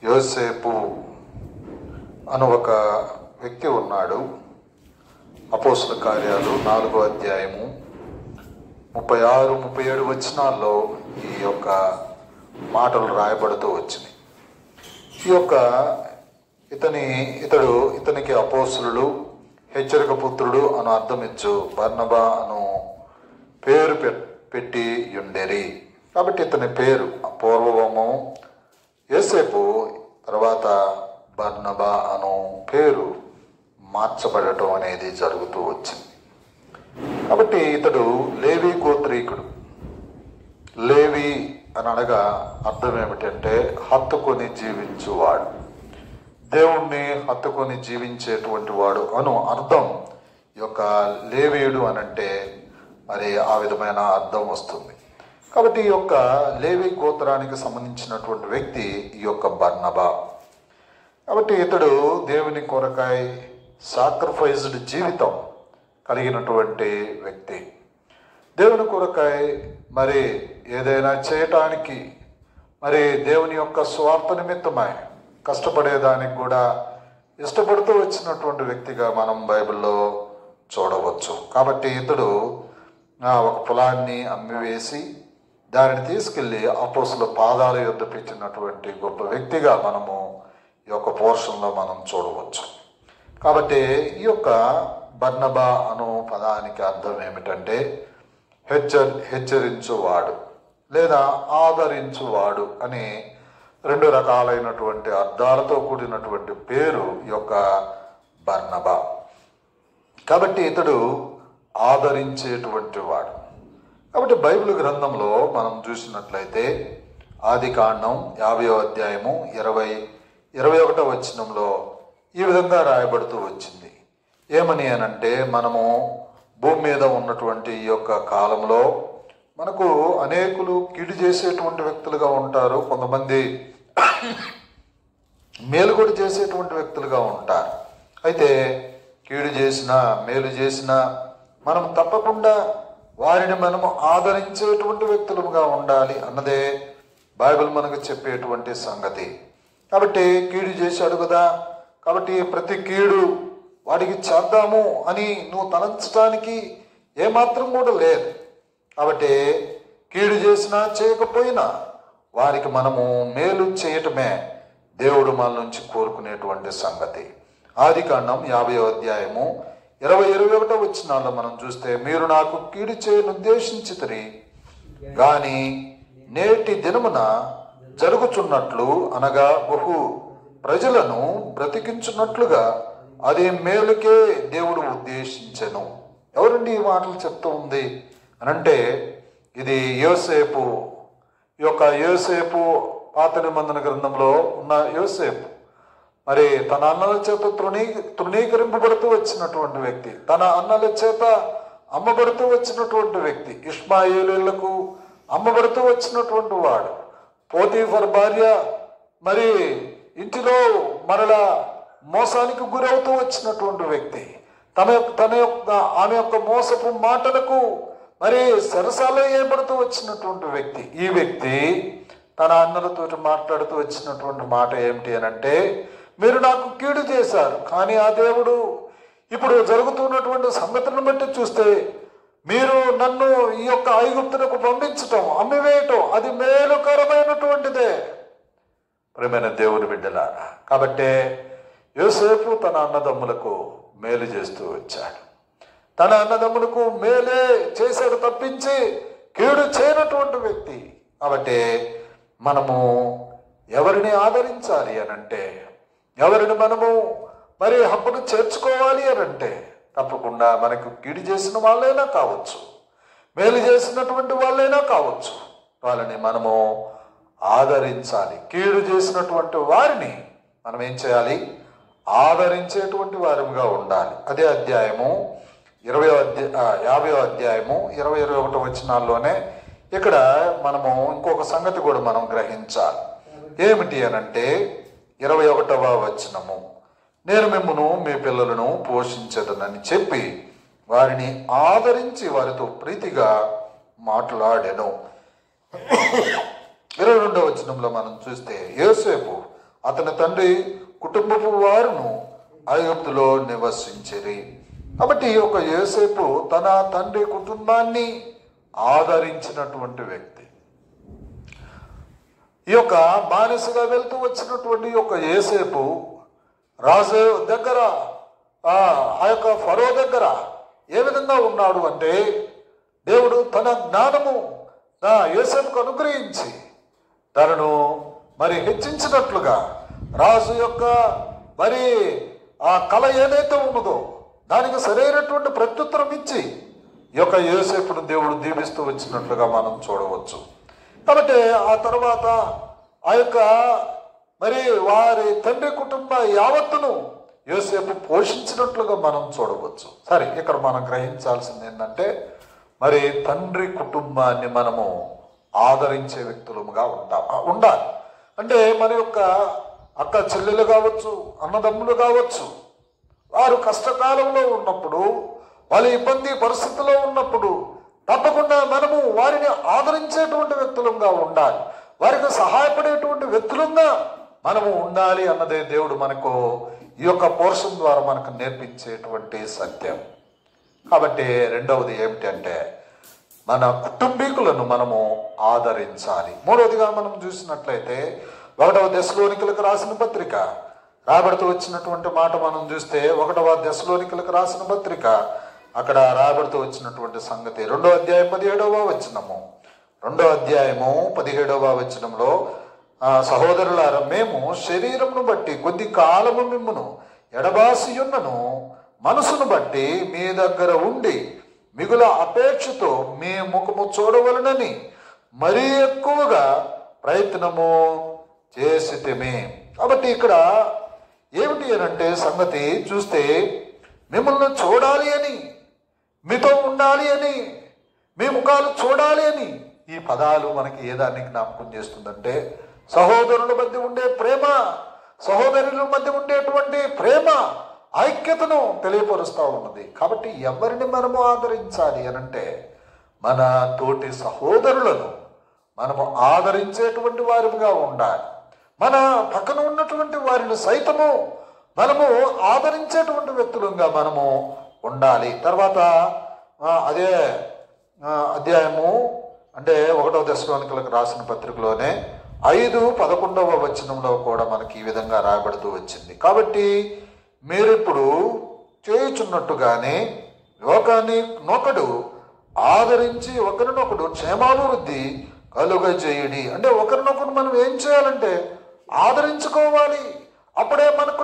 యోసేపు అను ఒక వ్యక్తి ఉన్నాడు. అపోస్తల కార్యాలు 4వ అధ్యాయము 36-37 వచనాల్లో ఈ యొక్క మాటలు రాయబడుతూ వచ్చినాయి. ఇతనికి అపోస్తలుడు, హెచ్చరిక పుత్రుడు అను అర్థమిచ్చు బర్నబా అను పేరు పెట్టి ఉండేరి. కాబట్టి ఇతని పేరు పూర్వము యోసేపు, తర్వాత బర్నబా అను పేరు మార్చబడటం అనేది జరుగుతూ వచ్చింది. కాబట్టి ఇతడు లేవి గోత్రీకుడు. లేవి అని అనగా అర్థం ఏమిటంటే హత్తుకొని జీవించువాడు, దేవుణ్ణి హత్తుకొని జీవించేటువంటి వాడు అను అర్థం. ఈ యొక్క లేవీయుడు అనంటే మరి ఆ విధమైన అర్థం వస్తుంది. కాబట్టి ఈ యొక్క లేవి గోత్రానికి సంబంధించినటువంటి వ్యక్తి ఈ యొక్క బర్నబా. కాబట్టి ఇతడు దేవుని కొరకాయ సాక్రిఫైస్డ్ జీవితం కలిగినటువంటి వ్యక్తి. దేవుని కొరకాయ మరి ఏదైనా చేయటానికి, మరి దేవుని యొక్క స్వార్థ నిమిత్తమై కష్టపడేదానికి కూడా ఇష్టపడుతూ వచ్చినటువంటి వ్యక్తిగా మనం బైబిల్లో చూడవచ్చు. కాబట్టి ఇతడు ఒక పొలాన్ని అమ్మివేసి దానిని తీసుకెళ్లి అపోస్తలుల పాదాల యొద్ద పెట్టినటువంటి గొప్ప వ్యక్తిగా మనము ఈ యొక్క పోర్షన్లో మనం చూడవచ్చు. కాబట్టి ఈ యొక్క బర్నబా అను పదానికి అర్థం ఏమిటంటే హెచ్చరించువాడు లేదా ఆదరించువాడు అని 2 రకాలైనటువంటి అర్థాలతో కూడినటువంటి పేరు ఈ యొక్క బర్నబా. కాబట్టి ఇతడు ఆదరించేటువంటి వాడు. కాబట్టి బైబిల్ గ్రంథంలో మనం చూసినట్లయితే ఆదికాండం 50వ అధ్యాయము 21వ వచనంలో ఈ విధంగా రాయబడుతూ వచ్చింది. ఏమని అనంటే, మనము భూమి మీద ఉన్నటువంటి ఈ యొక్క కాలంలో మనకు అనేకులు కీడు చేసేటువంటి వ్యక్తులుగా ఉంటారు, కొంతమంది మేలు కూడా చేసేటువంటి వ్యక్తులుగా ఉంటారు. అయితే కీడు చేసినా మేలు చేసినా మనం తప్పకుండా వారిని మనము ఆదరించేటువంటి వ్యక్తులుగా ఉండాలి అన్నదే బైబిల్ మనకు చెప్పేటువంటి సంగతి. కాబట్టి కీడు చేశాడు కదా, కాబట్టి ప్రతి కీడు వాడికి చేద్దాము అని నువ్వు తలంచడానికి ఏమాత్రం కూడా లేదు. కాబట్టి కీడు చేసినా చేయకపోయినా వారికి మనము మేలు చేయటమే దేవుడు మన నుంచి కోరుకునేటువంటి సంగతి. ఆదికాండం 50వ అధ్యాయము 20-21 వచనాల్లో మనం చూస్తే, మీరు నాకు కీడు చేయను ఉద్దేశించితిరి గాని నేటి దినమున జరుగుచున్నట్లు అనగా బహు ప్రజలను బ్రతికించున్నట్లుగా అది మేలుకే దేవుడు ఉద్దేశించెను. ఎవరండి ఈ మాటలు చెప్తూ ఉంది అనంటే, ఇది యోసేపు. ఈ యొక్క యోసేపు పాత నిబంధన గ్రంథంలో ఉన్న యోసేపు మరి తన అన్నల చేత తృణీకరింపబడుతూ వచ్చినటువంటి వ్యక్తి, తన అన్నల చేత అమ్మబడుతూ వచ్చినటువంటి వ్యక్తి, ఇష్మాయేలీయులకు అమ్మబడుతూ వచ్చినటువంటి వాడు, పోతీఫర్ భార్య మరి ఇంటిలో మరలా మోసానికి గురవుతూ వచ్చినటువంటి వ్యక్తి, ఆమె యొక్క మోసపు మాటలకు మరి సరసాల ఏర్పడుతూ వచ్చినటువంటి వ్యక్తి. ఈ వ్యక్తి తన అన్నలతో మాట్లాడుతూ వచ్చినటువంటి మాట ఏమిటి అనంటే, మీరు నాకు కీడు చేశారు, కానీ ఆ దేవుడు ఇప్పుడు జరుగుతున్నటువంటి సంగతులను బట్టి చూస్తే మీరు నన్ను ఈ యొక్క ఐగుప్తులకు పంపించటం, అమ్మివేయటం అది మేలుకరమైనటువంటిదే. ప్రియమైన దేవుని బిడ్డలారా, కాబట్టే యోసేపు తన అన్నదమ్ములకు మేలు చేస్తూ వచ్చాడు. తన అన్నదమ్ములకు మేలే చేశాడు తప్పించి కీడు చేయనటువంటి వ్యక్తి. కాబట్టి మనము ఎవరిని ఆదరించాలి అనంటే, ఎవరిని మనము మరి హక్కును చేర్చుకోవాలి అనంటే, తప్పకుండా మనకు కీడు చేసిన వాళ్ళైనా కావచ్చు, మేలు చేసినటువంటి వాళ్ళైనా కావచ్చు, వాళ్ళని మనము ఆదరించాలి. కీడు చేసినటువంటి వారిని మనం ఏం చేయాలి? ఆదరించేటువంటి వారిగా ఉండాలి. అదే అధ్యాయము 50వ అధ్యాయము 20-21 వచనాల్లోనే ఇక్కడ మనము ఇంకొక సంగతి కూడా మనం గ్రహించాలి. ఏమిటి అనంటే 21వ వచనము, నేను మిమ్మును మీ పిల్లలను పోషించదనని చెప్పి వారిని ఆదరించి వారితో ప్రీతిగా మాట్లాడెను. 22వ వచనంలో మనం చూస్తే, యోసేపు అతని తండ్రి కుటుంబపు వారును ఐగుప్తులో నివసించిరి. కాబట్టి ఈ యొక్క యోసేపు తన తండ్రి కుటుంబాన్ని ఆదరించినటువంటి వ్యక్తి. ఈ యొక్క బానిసగా వెళ్తూ వచ్చినటువంటి ఈ యొక్క యోసేపు రాజు దగ్గర, ఆ యొక్క ఫరో దగ్గర ఏ విధంగా ఉన్నాడు అంటే, దేవుడు తన జ్ఞానము యోసేపుకు అనుగ్రహించి తనను మరి హెచ్చించినట్లుగా రాజు యొక్క మరి ఆ కళ ఏదైతే ఉన్నదో దానికి సరైనటువంటి ప్రత్యుత్తరం ఇచ్చి ఈ యొక్క యోసేపును దేవుడు దీవిస్తూ వచ్చినట్లుగా మనం చూడవచ్చు. కాబట్టి ఆ తర్వాత ఆ యొక్క మరి వారి తండ్రి కుటుంబ యావత్తును యోసేపు పోషించినట్లుగా మనం చూడవచ్చు. సరే, ఇక్కడ మనం గ్రహించాల్సింది ఏంటంటే, మరి తండ్రి కుటుంబాన్ని మనము ఆదరించే వ్యక్తులుగా ఉండాలి. అంటే మన యొక్క అక్క చెల్లెలు కావచ్చు, అన్నదమ్ములు కావచ్చు, వారు కష్టకాలంలో ఉన్నప్పుడు, వాళ్ళ ఇబ్బంది పరిస్థితుల్లో ఉన్నప్పుడు తప్పకుండా మనము వారిని ఆదరించేటువంటి వ్యక్తులుగా ఉండాలి, వారికి సహాయపడేటువంటి వ్యక్తులుగా మనము ఉండాలి అన్నదే దేవుడు మనకు ఈ యొక్క పోర్షన్ ద్వారా మనకు నేర్పించేటువంటి సత్యం. కాబట్టి రెండవది ఏమిటంటే, మన కుటుంబీకులను మనము ఆదరించాలి. మూడవదిగా మనం చూసినట్లయితే 1వ దశలోనికలకు రాసిన పత్రిక రాబడుతూ వచ్చినటువంటి మాట మనం చూస్తే, 1వ దశలోనికలకు రాసిన పత్రిక అక్కడ రాబడుతూ వచ్చినటువంటి సంగతి 2వ అధ్యాయం 17వ వచనము. 2వ అధ్యాయము 17వ వచనంలో, సహోదరులారా, మేము శరీరమును బట్టి కొద్ది కాలము మిమ్మును ఎడబాసియున్నను మనసును బట్టి మీ దగ్గర ఉండి మిగుల అపేక్షతో మీ ముఖము చూడవలనని మరీ ఎక్కువగా ప్రయత్నము చేసితిమి. కాబట్టి ఇక్కడ ఏమిటి అనంటే సంగతి చూస్తే, మిమ్మల్ని చూడాలి అని, మీతో ఉండాలి అని, మీ ముఖాలు చూడాలి అని ఈ పదాలు మనకి ఏ దాన్ని జ్ఞాపకం చేస్తుందంటే, సహోదరుల మధ్య ఉండే ప్రేమ, సహోదరుల మధ్య ఉండేటువంటి ప్రేమ, ఐక్యతను తెలియపరుస్తూ ఉన్నది. కాబట్టి ఎవరిని మనము ఆదరించాలి అనంటే, మన తోటి సహోదరులను మనము ఆదరించేటువంటి వారిగా ఉండాలి. మన పక్కన ఉన్నటువంటి వారిని సైతము మనము ఆదరించేటువంటి వ్యక్తులుగా మనము ఉండాలి. తర్వాత అదే అధ్యాయము అంటే 1వ దశలోనికలకు రాసిన పత్రికలోనే 5:11వ వచనంలో కూడా మనకి ఈ విధంగా రాయబడుతూ వచ్చింది. కాబట్టి మీరిప్పుడు చేయుచున్నట్టుగానే లోకాన్ని నొకడు ఆదరించి ఒకరినొకడు క్షేమాభివృద్ధి కలుగజేయుడి. అంటే ఒకరినొకరు మనం ఏం చేయాలంటే ఆదరించుకోవాలి. అప్పుడే మనకు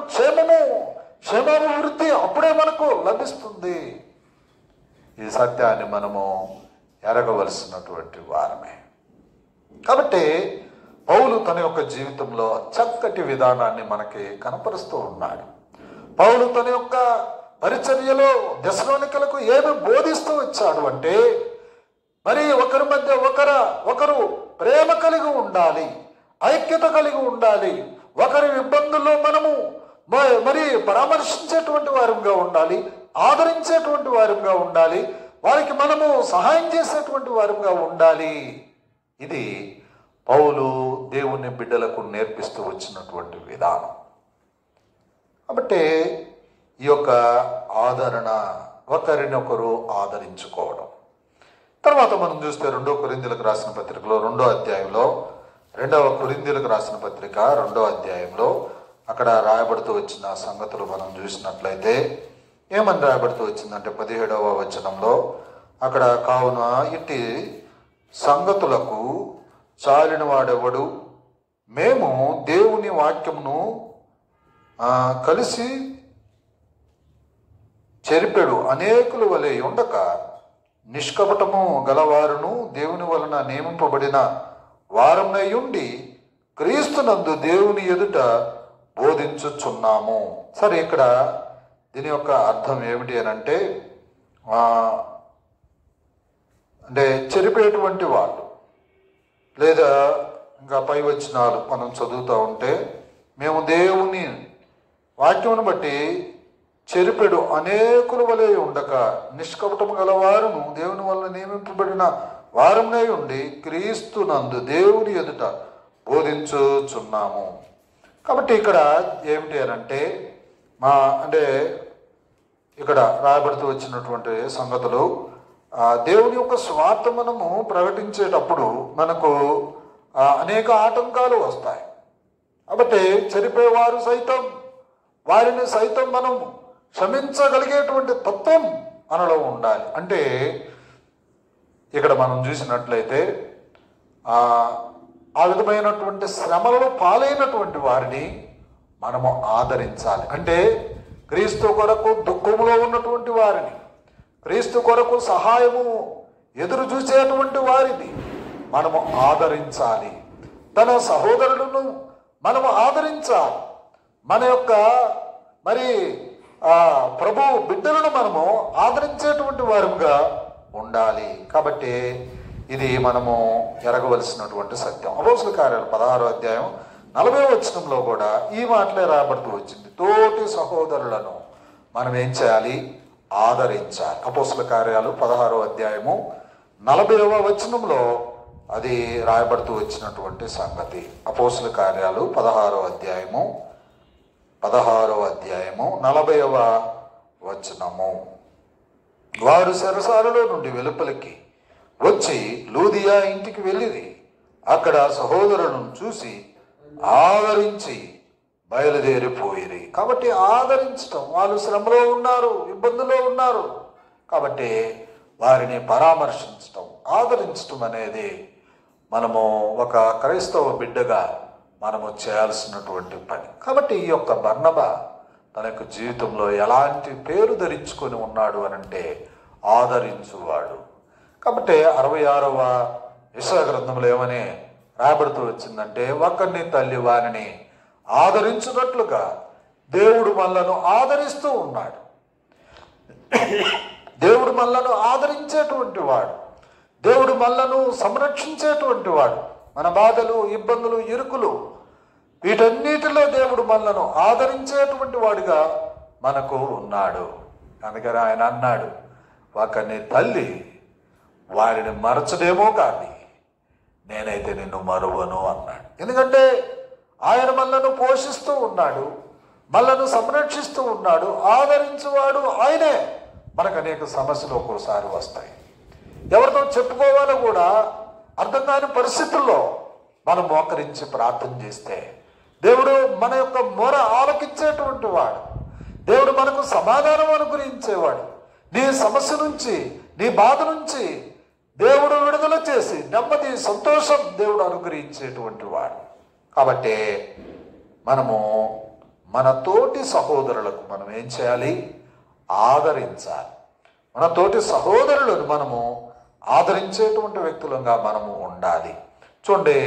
క్షేమాభివృద్ధి అప్పుడే మనకు లభిస్తుంది. ఈ సత్యాన్ని మనము ఎరగవలసినటువంటి వారమే. కాబట్టి పౌలు తన యొక్క జీవితంలో చక్కటి విధానాన్ని మనకి కనపరుస్తూ ఉన్నాడు. పౌలు తన యొక్క పరిచర్యలో దశలోనికలకు ఏమి బోధిస్తూ వచ్చాడు అంటే, మరి ఒకరి మధ్య ఒకరు ప్రేమ కలిగి ఉండాలి, ఐక్యత కలిగి ఉండాలి, ఒకరి ఇబ్బందుల్లో మనము మరి పరామర్శించేటువంటి వారిగా ఉండాలి, ఆదరించేటువంటి వారిగా ఉండాలి, వారికి మనము సహాయం చేసేటువంటి వారిగా ఉండాలి. ఇది పౌలు దేవుని బిడ్డలకు నేర్పిస్తూ వచ్చినటువంటి విధానం. కాబట్టి ఈ యొక్క ఆదరణ, ఒకరినొకరు ఆదరించుకోవడం. తర్వాత మనం చూస్తే 2వ కొరింథీయులకు రాసిన పత్రికలో 2వ అధ్యాయంలో, 2వ కొరింథీయులకు రాసిన పత్రిక 2వ అధ్యాయంలో అక్కడ రాయబడుతూ వచ్చిన సంగతులు మనం చూసినట్లయితే ఏమని రాయబడుతూ వచ్చిందంటే 17వ వచనంలో అక్కడ, కావున ఇట్టి సంగతులకు చాలిన వాడెవడు, మేము దేవుని వాక్యమును కలిసి చెరిపెడు అనేకుల వలె ఉండక నిష్కపటము గలవారును దేవుని వలన నియమింపబడిన వారమై ఉండి క్రీస్తునందు దేవుని ఎదుట బోధించుచున్నాము. సరే, ఇక్కడ దీని యొక్క అర్థం ఏమిటి అని అంటే చెరిపేటువంటి వాళ్ళు, లేదా ఇంకా పై వచనాలు మనం చదువుతూ ఉంటే, మేము దేవుని వాక్యమును బట్టి చెరిపెడు అనేకుల వలె ఉండక నిష్కపటము గలవారును దేవుని వలన నియమింపబడిన వారమై ఉండి క్రీస్తునందు దేవుని ఎదుట బోధించుచున్నాము. కాబట్టి ఇక్కడ ఏమిటి అని అంటే అంటే ఇక్కడ రాయబడుతూ వచ్చినటువంటి సంగతులు, దేవుని యొక్క స్వార్థ మనము ప్రకటించేటప్పుడు మనకు అనేక ఆటంకాలు వస్తాయి. కాబట్టి చనిపోయేవారు సైతం, వారిని సైతం మనం క్షమించగలిగేటువంటి తత్వం మనలో ఉండాలి. అంటే ఇక్కడ మనం చూసినట్లయితే ఆ విధమైనటువంటి శ్రమలలో పాలైనటువంటి వారిని మనము ఆదరించాలి. అంటే క్రీస్తు కొరకు దుఃఖములో ఉన్నటువంటి వారిని, క్రీస్తు కొరకు సహాయము ఎదురు చూసేటువంటి వారిని మనము ఆదరించాలి. తన సహోదరులను మనము ఆదరించాలి. మన యొక్క ప్రభు బిడ్డలను మనము ఆదరించేటువంటి వారుగా ఉండాలి. కాబట్టి ఇది మనము ఎరగవలసినటువంటి సత్యం. అపోస్తలుల కార్యాలు 16వ అధ్యాయం 40వ వచనంలో కూడా ఈ మాటలే రాబడుతూ వచ్చింది. తోటి సహోదరులను మనం ఏం చేయాలి? ఆదరించాలి. అపోస్తలుల కార్యాలు 16వ అధ్యాయము 40వ వచనంలో అది రాయబడుతూ వచ్చినటువంటి సంగతి. అపోస్తలుల కార్యాలు 16వ అధ్యాయము 40వ వచనము. వారు చెరసాలలో నుండి వెలుపలికి వచ్చి లూదియా ఇంటికి వెళ్ళిరి. అక్కడ సహోదరులను చూసి ఆదరించి బయలుదేరిపోయిరి. కాబట్టి ఆదరించటం, వాళ్ళు శ్రమలో ఉన్నారు, ఇబ్బందులో ఉన్నారు, కాబట్టి వారిని పరామర్శించటం, ఆదరించటం అనేది మనము ఒక క్రైస్తవ బిడ్డగా మనము చేయాల్సినటువంటి పని. కాబట్టి ఈ యొక్క బర్నబా తన యొక్క జీవితంలో ఎలాంటి పేరు ధరించుకొని ఉన్నాడు అనంటే ఆదరించువాడు. కాబట్టి 66వ యెషయా గ్రంథంలో ఏమని రాయబడుతూ వచ్చిందంటే, ఒకరిని తల్లి వారిని ఆదరించున్నట్లుగా దేవుడు మనలను ఆదరిస్తూ ఉన్నాడు. దేవుడు మనలను ఆదరించేటువంటి వాడు, దేవుడు మనలను సంరక్షించేటువంటి వాడు. మన బాధలు, ఇబ్బందులు, ఇరుకులు వీటన్నిటిలో దేవుడు మనలను ఆదరించేటువంటి వాడిగా మనకు ఉన్నాడు. అందుకని ఆయన అన్నాడు, ఒకరిని తల్లి వారిని మరచడేమో కానీ నేనైతే నిన్ను మరువను అన్నాడు. ఎందుకంటే ఆయన మనలను పోషిస్తూ ఉన్నాడు, మనలను సంరక్షిస్తూ ఉన్నాడు, ఆదరించేవాడు ఆయనే. మనకు అనేక సమస్యలు ఒక్కోసారి వస్తాయి, ఎవరితో చెప్పుకోవాలో కూడా అర్థం కాని పరిస్థితుల్లో మనం మోకరించి ప్రార్థన చేస్తే దేవుడు మన యొక్క మొర ఆలకించేటువంటి వాడు, దేవుడు మనకు సమాధానం అనుగ్రహించేవాడు. నీ సమస్య నుంచి, నీ బాధ నుంచి దేవుడు విడుదల చేసి నెమ్మది, సంతోషం దేవుడు అనుగ్రహించేటువంటి వాడు. కాబట్టి మనము మన తోటి సహోదరులకు మనం ఏం చేయాలి? ఆదరించాలి. మన తోటి సహోదరులను మనము ఆదరించేటువంటి వ్యక్తులుగా మనము ఉండాలి. చూడండి,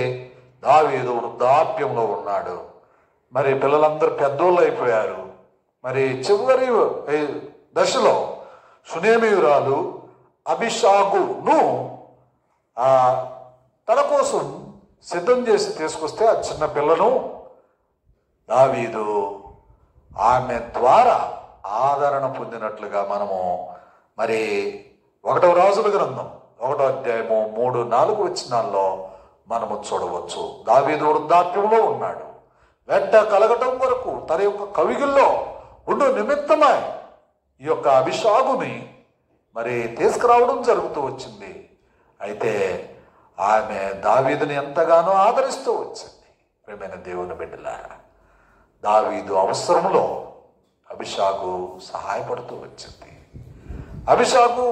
దావీదు వృద్ధాప్యంలో ఉన్నాడు, మరి పిల్లలందరూ పెద్దోళ్ళు అయిపోయారు. మరి చివరి దశలో షూనేమీయురాలు అబీషాగును తన కోసం సిద్ధం చేసి తీసుకొస్తే ఆ చిన్న పిల్లను దావీదు ఆమె ద్వారా ఆదరణ పొందినట్లుగా మనము మరి 1వ రాజుల గ్రంథం 1వ అధ్యాయము 3-4 వచనాల్లో మనము చూడవచ్చు. దావీదు వృద్ధాప్యంలో ఉన్నాడు, వెంట కలగటం వరకు తన యొక్క కవిగిల్లో ఉండు నిమిత్తమై ఈ యొక్క అబీషాగుని మరి తీసుకురావడం జరుగుతూ వచ్చింది. అయితే ఆమె దావీదుని ఎంతగానో ఆదరిస్తూ వచ్చింది. ప్రియమైన దేవుని బిడ్డలారా, దావీదు అవసరంలో అబీషాగు సహాయపడుతూ వచ్చింది. అబీషాగు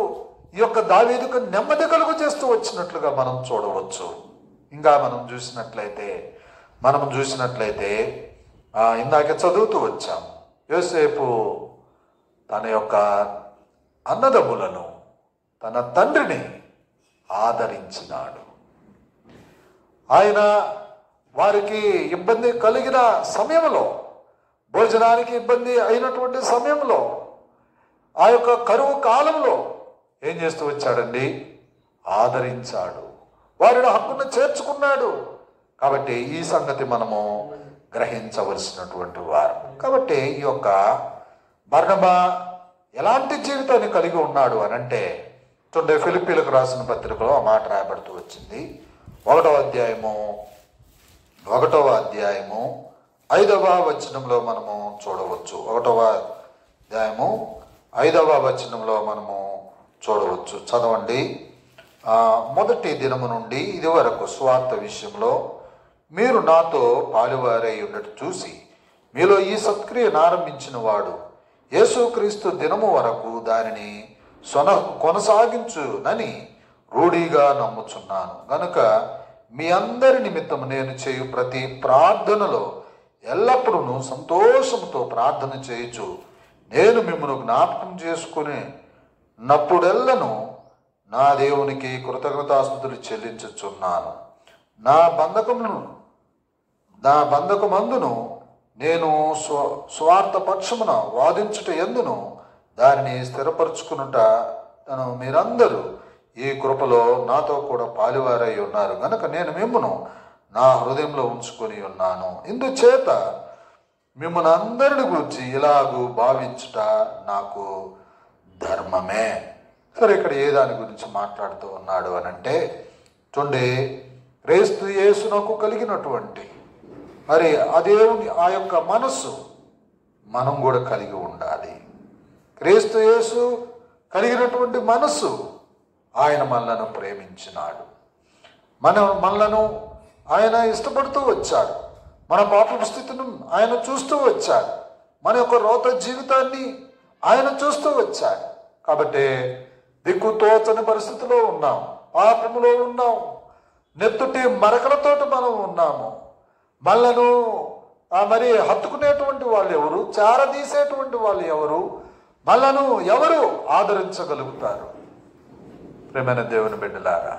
ఈ యొక్క దావీదుకు నెమ్మది కలుగు చేస్తూ వచ్చినట్లుగా మనం చూడవచ్చు. ఇంకా మనం చూసినట్లయితే ఇందాక చదువుతూ వచ్చాం, యోసేపు తన యొక్క అన్నదమ్ములను, తన తండ్రిని ఆదరించినాడు. ఆయన వారికి ఇబ్బంది కలిగిన సమయంలో, భోజనానికి ఇబ్బంది అయినటువంటి సమయంలో, ఆ యొక్క కరువు కాలంలో ఏం చేస్తూ వచ్చాడండి? ఆదరించాడు, వారిని హక్కును చేర్చుకున్నాడు. కాబట్టి ఈ సంగతి మనము గ్రహించవలసినటువంటి వారు. కాబట్టి ఈ యొక్క బర్నబా ఎలాంటి జీవితాన్ని కలిగి ఉన్నాడు అని అంటే, చూడండి, ఫిలిప్పీలకు రాసిన పత్రికలో ఆ మాట రాయబడుతూ వచ్చింది. 1వ అధ్యాయము 5వ వచనంలో మనము చూడవచ్చు. 1వ అధ్యాయము 5వ వచనంలో మనము చూడవచ్చు. చదవండి. మొదటి దినము నుండి ఇది వరకు స్వార్థ విషయంలో మీరు నాతో పాలువారై ఉండట చూసి మీలో ఈ సత్క్రియను ఆరంభించిన వాడు యేసుక్రీస్తు దినము వరకు దానిని కొనసాగించునని రూఢిగా నమ్ముచున్నాను. గనుక మీ అందరి నిమిత్తం నేను చేయు ప్రతి ప్రార్థనలో ఎల్లప్పుడూ సంతోషంతో ప్రార్థన చేయుచు నేను మిమ్మల్ని జ్ఞాపకం చేసుకుని నప్పుడెల్లను నా దేవునికి కృతజ్ఞతాస్తుతులు చెల్లించుచున్నాను. నా బంధకమందును నేను స్వార్థ పక్షమున వాదించుట ఎందును దానిని స్థిరపరచుకునుట మీరందరూ ఈ కృపలో నాతో కూడా పాలువారై ఉన్నారు గనక నేను మిమ్మను నా హృదయంలో ఉంచుకొని ఉన్నాను. ఇందుచేత మిమ్మల్ని అందరిని గురించి ఇలాగూ భావించుట నాకు ధర్మమే. సరే, ఇక్కడ ఏ దాని గురించి మాట్లాడుతూ ఉన్నాడు అని అంటే, చూడండి, క్రీస్తు యేసునకు కలిగినటువంటి మరి ఆ దేవుని ఆ యొక్క మనస్సు మనం కూడా కలిగి ఉండాలి. క్రీస్తు యేసు కలిగినటువంటి మనస్సు ఆయన మనలను ప్రేమించినాడు. మనలను ఆయన ఇష్టపడుతూ వచ్చాడు. మన పాపపు స్థితిని ఆయన చూస్తూ వచ్చాడు. మన యొక్క రోత జీవితాన్ని ఆయన చూస్తూ వచ్చాడు. కాబట్టి దిక్కుతోచని పరిస్థితిలో ఉన్నాం, పాపములో ఉన్నాం, నెత్తుటి మరకలతోటి మనం ఉన్నాము. మనలను మరి హత్తుకునేటువంటి వాళ్ళు ఎవరు, చారదీసేటువంటి వాళ్ళు ఎవరు, మనలను ఎవరు ఆదరించగలుగుతారు? ప్రేమైన దేవుని బిడ్డలారా,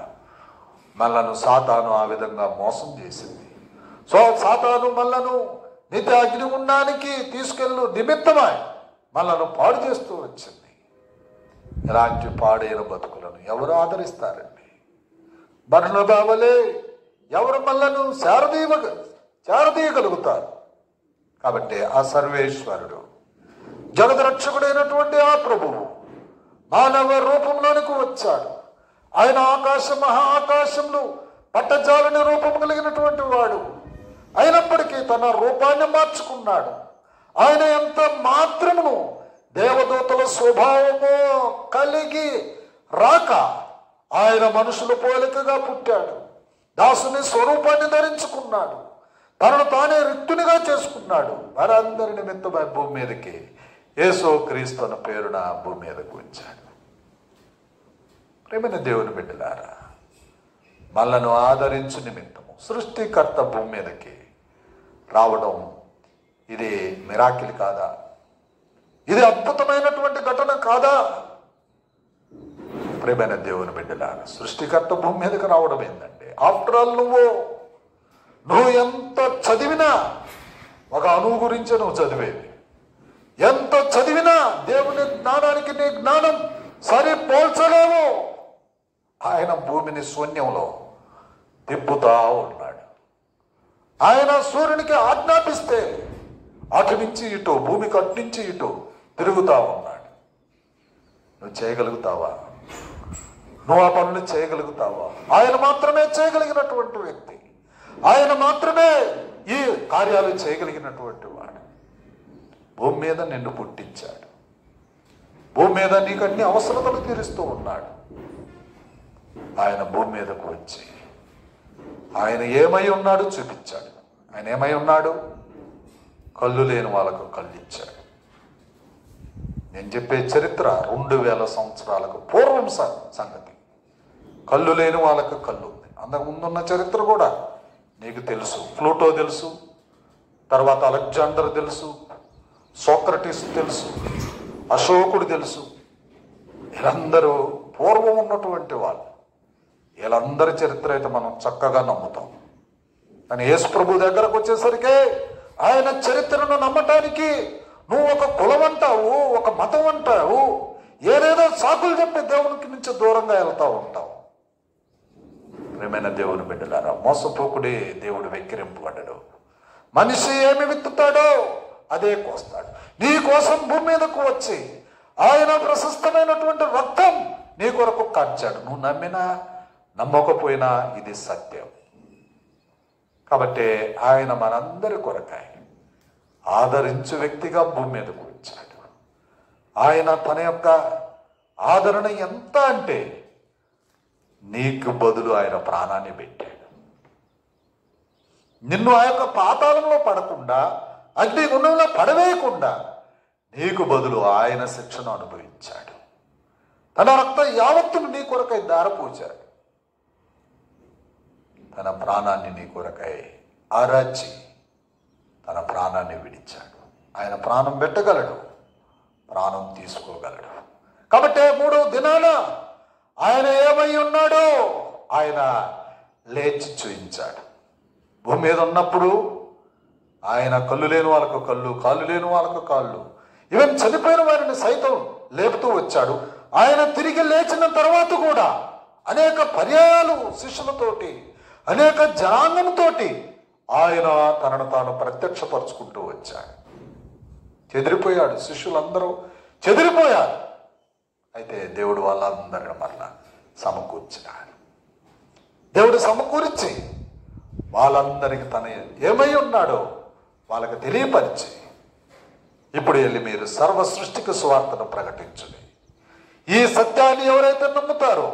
మనలను సాతాను ఆ విధంగా మోసం చేసింది. సాతాను మనలను నిత్య అగ్నిగుండానికి తీసుకెళ్ళు నిమిత్తమై మనలను పాడు చేస్తూ వచ్చింది. ఇలాంటి పాడైన బతుకులను ఎవరు ఆదరిస్తారండి? బర్నబావలే ఎవరు మనలను చేరదీయగలుగుతారు? కాబట్టి ఆ సర్వేశ్వరుడు, జగద్రక్షకుడైనటువంటి ఆ ప్రభువు మానవ రూపంలోనికి వచ్చాడు. ఆయన మహా ఆకాశంలో పట్టజాలని రూపం కలిగినటువంటి వాడు అయినప్పటికీ తన రూపాన్ని మార్చుకున్నాడు. ఆయన ఎంత మాత్రమును దేవదూతల స్వభావము కలిగి రాక ఆయన మనుషుల పోలికగా పుట్టాడు. దాసుని స్వరూపాన్ని ధరించుకున్నాడు. తనను తానే రిక్తునిగా చేసుకున్నాడు. వారందరి నిమిత్తమై భూమి మీదకి యేసుక్రీస్తు అన్న పేరున భూమి మీదకు వచ్చాడు. ప్రేమైన దేవుని బిడ్డలారా, మనలను ఆదరించు నిమిత్తము సృష్టికర్త భూమి మీదకి రావడం ఇది మిరాకిల్ కాదా? ఇది అద్భుతమైనటువంటి ఘటన కాదా? ప్రేమైన దేవుని బిడ్డలారా, సృష్టికర్త భూమి మీదకి రావడం ఏంటంటే, ఆఫ్టర్ ఆల్ నువ్వు ఎంత చదివినా ఒక అణువు గురించి నువ్వు చదివేది, ఎంత చదివినా దేవుని జ్ఞానానికి నీ జ్ఞానం సరిపోల్చలేవు. ఆయన భూమిని శూన్యంలో తిప్పుతా ఉన్నాడు. ఆయన సూర్యునికి ఆజ్ఞాపిస్తే అటు నుంచి ఇటు, భూమికి అటు నుంచి ఇటు తిరుగుతా ఉన్నాడు. నువ్వు చేయగలుగుతావా? నువ్వు ఆ పనులు చేయగలుగుతావా? ఆయన మాత్రమే చేయగలిగినటువంటి వ్యక్తి. ఆయన మాత్రమే ఈ కార్యాలు చేయగలిగినటువంటి వాడు. భూమి మీద నిన్ను పుట్టించాడు. భూమి మీద నీకు అన్ని అవసరతలు తీరుస్తూ ఉన్నాడు. ఆయన భూమి మీదకు వచ్చి ఆయన ఏమై ఉన్నాడు చూపించాడు. ఆయన ఏమై ఉన్నాడు? కళ్ళు లేని వాళ్ళకు కళ్ళు ఇచ్చాడు. నేను చెప్పే చరిత్ర 2000 సంవత్సరాలకు పూర్వం సంగతి. కళ్ళు లేని వాళ్ళకు కళ్ళు ఉంది. అంతకు ముందున్న చరిత్ర కూడా నీకు తెలుసు. ప్లూటో తెలుసు, తర్వాత అలెగ్జాండర్ తెలుసు, సోక్రటీస్ తెలుసు, అశోకుడు తెలుసు. వీళ్ళందరూ పూర్వం ఉన్నటువంటి వాళ్ళు. వీళ్ళందరి చరిత్ర అయితే మనం చక్కగా నమ్ముతాం. కానీ యేసు ప్రభు దగ్గరకు వచ్చేసరికి ఆయన చరిత్రను నమ్మటానికి నువ్వు ఒక కులం అంటావు, ఒక మతం అంటావు, ఏదేదో సాకులు చెప్పి దేవునికి నుంచి దూరంగా వెళ్తా ఉంటావు. ప్రియమైన దేవుని బిడ్డలారా, మోసపోకుడే దేవుడు వెక్కిరింపబడ్డాడు. మనిషి ఏమి విత్తుతాడో అదే కోస్తాడు. నీ కోసం భూమి మీదకు వచ్చి ఆయన ప్రశస్తమైనటువంటి రక్తం నీ కొరకు కార్చాడు. నువ్వు నమ్మినా నమ్మకపోయినా ఇది సత్యం. కాబట్టి ఆయన మనందరి కొరకాయ ఆదరించు వ్యక్తిగా భూమి మీదకు వచ్చాడు. ఆయన తన యొక్క ఆదరణ ఎంత అంటే నీకు బదులు ఆయన ప్రాణాన్ని పెట్టాడు. నిన్ను ఆ యొక్క పాతాళంలో పడకుండా, అగ్నిగుండంలో పడవేయకుండా నీకు బదులు ఆయన శిక్షను అనుభవించాడు. తన రక్త యావత్తును నీ కొరకై దారపోచాడు. తన ప్రాణాన్ని నీ కొరకై ఆరాచి తన ప్రాణాన్ని విడిచాడు. ఆయన ప్రాణం పెట్టగలడు, ప్రాణం తీసుకోగలడు. కాబట్టి 3వ దినాన ఆయన ఏమై ఉన్నాడో ఆయన లేచి చూయించాడు. భూమి మీద ఉన్నప్పుడు ఆయన కళ్ళు లేని వాళ్ళకు కళ్ళు, కాళ్ళు లేని వాళ్ళకు కాళ్ళు, ఈవెన్ చనిపోయిన వారిని సైతం లేపుతూ వచ్చాడు. ఆయన తిరిగి లేచిన తర్వాత కూడా అనేక పర్యాయాలు శిష్యులతోటి, అనేక జనాంగంతో ఆయన తనను తాను ప్రత్యక్షపరుచుకుంటూ వచ్చాడు. చెదిరిపోయాడు, శిష్యులందరూ చెదిరిపోయారు. అయితే దేవుడు వాళ్ళందరిని మరలా సమకూర్చినాడు. దేవుడు సమకూర్చి వాళ్ళందరికీ తన ఏమై ఉన్నాడో వాళ్ళకి తెలియపరిచి, ఇప్పుడు వెళ్ళి మీరు సర్వ సృష్టికి సువార్తను ప్రకటించుడి. ఈ సత్యాన్ని ఎవరైతే నమ్ముతారో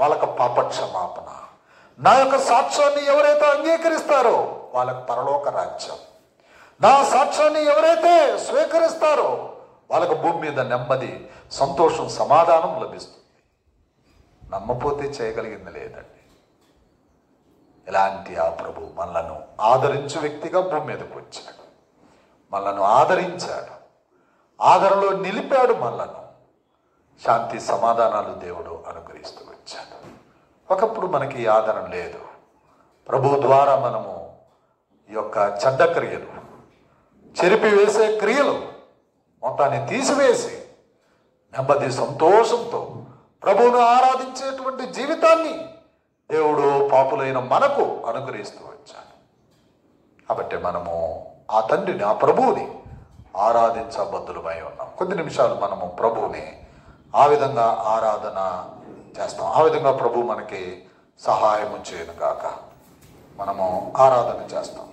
వాళ్ళకు పాపక్షమాపణ, నా యొక్క సాక్ష్యాన్ని ఎవరైతే అంగీకరిస్తారో వాళ్ళకు పరలోక రాజ్యం, నా సాక్ష్యాన్ని ఎవరైతే స్వీకరిస్తారో వాళ్ళకు భూమి మీద నెమ్మది, సంతోషం, సమాధానం లభిస్తుంది. నమ్మపోతే చేయగలిగింది లేదండి. ఇలాంటి ఆ ప్రభు మనలను ఆదరించు వ్యక్తిగా భూమి మీదకు వచ్చాడు. మనలను ఆదరించాడు, ఆదరణలో నిలిపాడు. మనలను శాంతి సమాధానాలు దేవుడు అనుగ్రహిస్తూ వచ్చాడు. ఒకప్పుడు మనకి ఆదరణ లేదు. ప్రభు ద్వారా మనము ఈ యొక్క చెడ్డ క్రియలు, చెరిపివేసే క్రియలు మొత్తాన్ని తీసివేసి నెమ్మది, సంతోషంతో ప్రభువును ఆరాధించేటువంటి జీవితాన్ని దేవుడు పాపులైన మనకు అనుగ్రహిస్తూ వచ్చాడు. కాబట్టి మనము ఆ తండ్రిని, ఆ ప్రభువుని ఆరాధించబద్దులమై ఉన్నాం. కొద్ది నిమిషాలు మనము ప్రభువుని ఆ విధంగా ఆరాధన చేస్తాం. ఆ విధంగా ప్రభు మనకి సహాయం చేయను గాక. మనము ఆరాధన చేస్తాం.